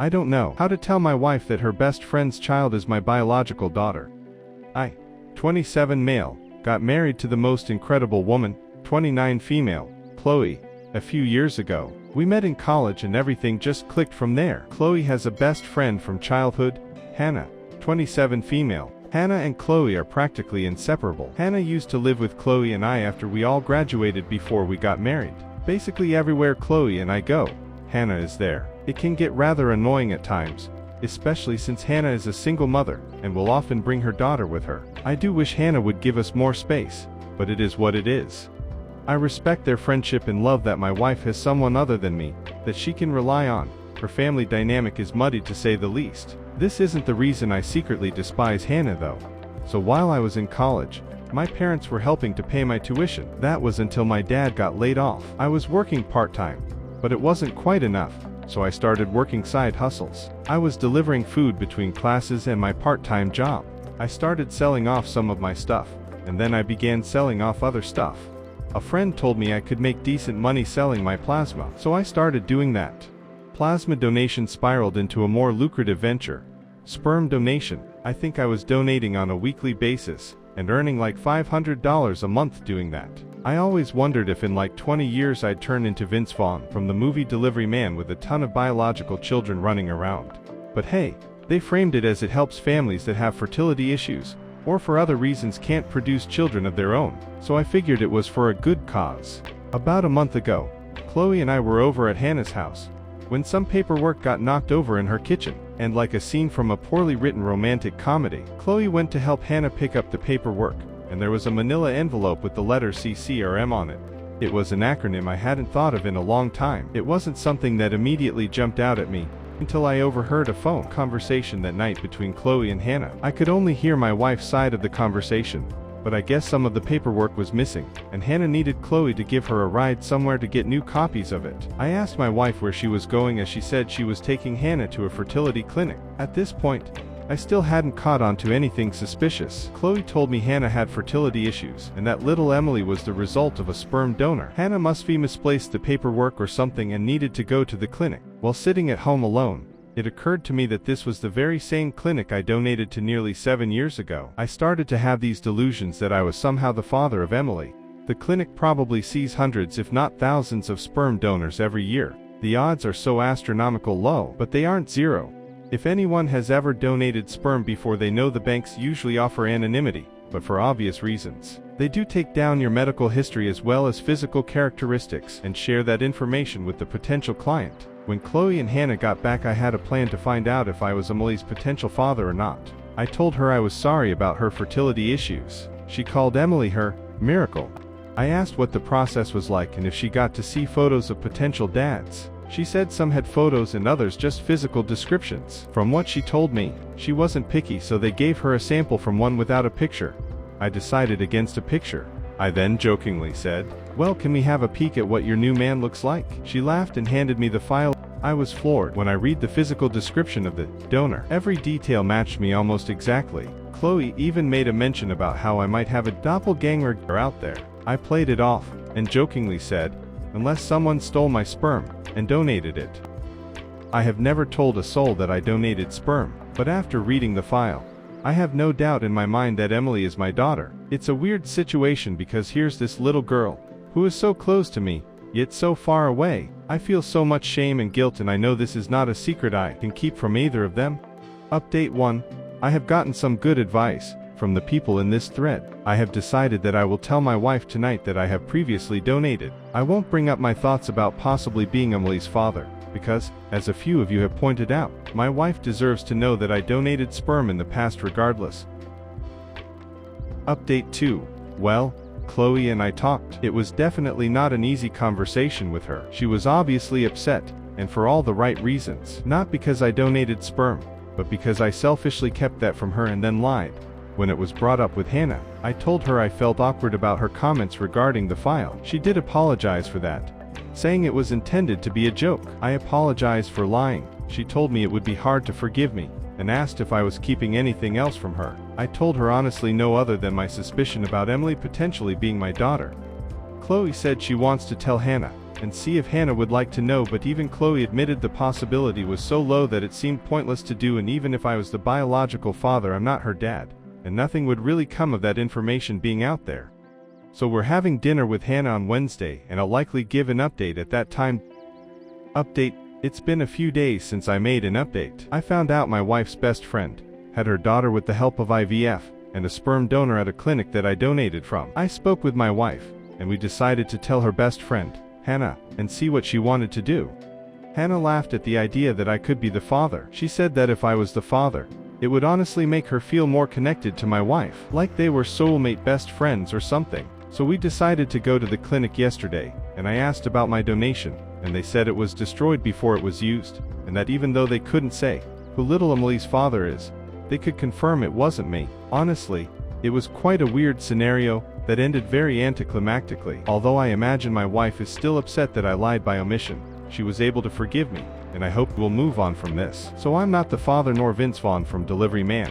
I don't know how to tell my wife that her best friend's child is my biological daughter. I, 27 male, got married to the most incredible woman, 29 female, Chloe, a few years ago. We met in college and everything just clicked from there. Chloe has a best friend from childhood, Hannah, 27 female. Hannah and Chloe are practically inseparable. Hannah used to live with Chloe and I after we all graduated before we got married. Basically everywhere Chloe and I go, Hannah is there. It can get rather annoying at times, especially since Hannah is a single mother and will often bring her daughter with her. I do wish Hannah would give us more space, but it is what it is. I respect their friendship and love that my wife has someone other than me that she can rely on. Her family dynamic is muddy to say the least. This isn't the reason I secretly despise Hannah though. So while I was in college, my parents were helping to pay my tuition. That was until my dad got laid off. I was working part-time, but it wasn't quite enough, so I started working side hustles. I was delivering food between classes and my part-time job. I started selling off some of my stuff, and then I began selling off other stuff. A friend told me I could make decent money selling my plasma, so I started doing that. Plasma donation spiraled into a more lucrative venture, sperm donation. I think I was donating on a weekly basis, and earning like $500 a month doing that. I always wondered if in like 20 years I'd turn into Vince Vaughn from the movie Delivery Man with a ton of biological children running around. But hey, they framed it as it helps families that have fertility issues, or for other reasons can't produce children of their own, so I figured it was for a good cause. About a month ago, Chloe and I were over at Hannah's house, when some paperwork got knocked over in her kitchen, and like a scene from a poorly written romantic comedy, Chloe went to help Hannah pick up the paperwork, and there was a manila envelope with the letter CCRM on it. It was an acronym I hadn't thought of in a long time. It wasn't something that immediately jumped out at me, until I overheard a phone conversation that night between Chloe and Hannah. I could only hear my wife's side of the conversation, but I guess some of the paperwork was missing, and Hannah needed Chloe to give her a ride somewhere to get new copies of it. I asked my wife where she was going as she said she was taking Hannah to a fertility clinic. At this point, I still hadn't caught on to anything suspicious. Chloe told me Hannah had fertility issues, and that little Emily was the result of a sperm donor. Hannah must be misplaced the paperwork or something and needed to go to the clinic. While sitting at home alone, it occurred to me that this was the very same clinic I donated to nearly 7 years ago. I started to have these delusions that I was somehow the father of Emily. The clinic probably sees hundreds if not thousands of sperm donors every year. The odds are so astronomical low, but they aren't zero. If anyone has ever donated sperm before, they know the banks usually offer anonymity, but for obvious reasons. They do take down your medical history as well as physical characteristics and share that information with the potential client. When Chloe and Hannah got back, I had a plan to find out if I was Emily's potential father or not. I told her I was sorry about her fertility issues. She called Emily her miracle. I asked what the process was like and if she got to see photos of potential dads. She said some had photos and others just physical descriptions. From what she told me, she wasn't picky, so they gave her a sample from one without a picture. I decided against a picture. I then jokingly said, "Well, can we have a peek at what your new man looks like?" She laughed and handed me the file. I was floored when I read the physical description of the donor. Every detail matched me almost exactly. Chloe even made a mention about how I might have a doppelganger out there. I played it off and jokingly said, "Unless someone stole my sperm and donated it." I have never told a soul that I donated sperm, but after reading the file, I have no doubt in my mind that Emily is my daughter. It's a weird situation because here's this little girl, who is so close to me, yet so far away. I feel so much shame and guilt, and I know this is not a secret I can keep from either of them. Update 1. I have gotten some good advice from the people in this thread. I have decided that I will tell my wife tonight that I have previously donated. I won't bring up my thoughts about possibly being Emily's father, because, as a few of you have pointed out, my wife deserves to know that I donated sperm in the past regardless. Update 2. Well, Chloe and I talked. It was definitely not an easy conversation with her. She was obviously upset, and for all the right reasons. Not because I donated sperm, but because I selfishly kept that from her and then lied. When it was brought up with Hannah, I told her I felt awkward about her comments regarding the file. She did apologize for that, saying it was intended to be a joke. I apologized for lying. She told me it would be hard to forgive me, and asked if I was keeping anything else from her. I told her honestly no other than my suspicion about Emily potentially being my daughter. Chloe said she wants to tell Hannah, and see if Hannah would like to know, but even Chloe admitted the possibility was so low that it seemed pointless to do, and even if I was the biological father, I'm not her dad, and nothing would really come of that information being out there. So we're having dinner with Hannah on Wednesday, and I'll likely give an update at that time. Update: it's been a few days since I made an update. I found out my wife's best friend had her daughter with the help of IVF and a sperm donor at a clinic that I donated from. I spoke with my wife, and we decided to tell her best friend, Hannah, and see what she wanted to do. Hannah laughed at the idea that I could be the father. She said that if I was the father, it would honestly make her feel more connected to my wife, like they were soulmate best friends or something. So we decided to go to the clinic yesterday, and I asked about my donation, and they said it was destroyed before it was used, and that even though they couldn't say who little Emily's father is, they could confirm it wasn't me. Honestly, it was quite a weird scenario that ended very anticlimactically. Although I imagine my wife is still upset that I lied by omission, she was able to forgive me, and I hope we'll move on from this. So I'm not the father nor Vince Vaughn from Delivery Man.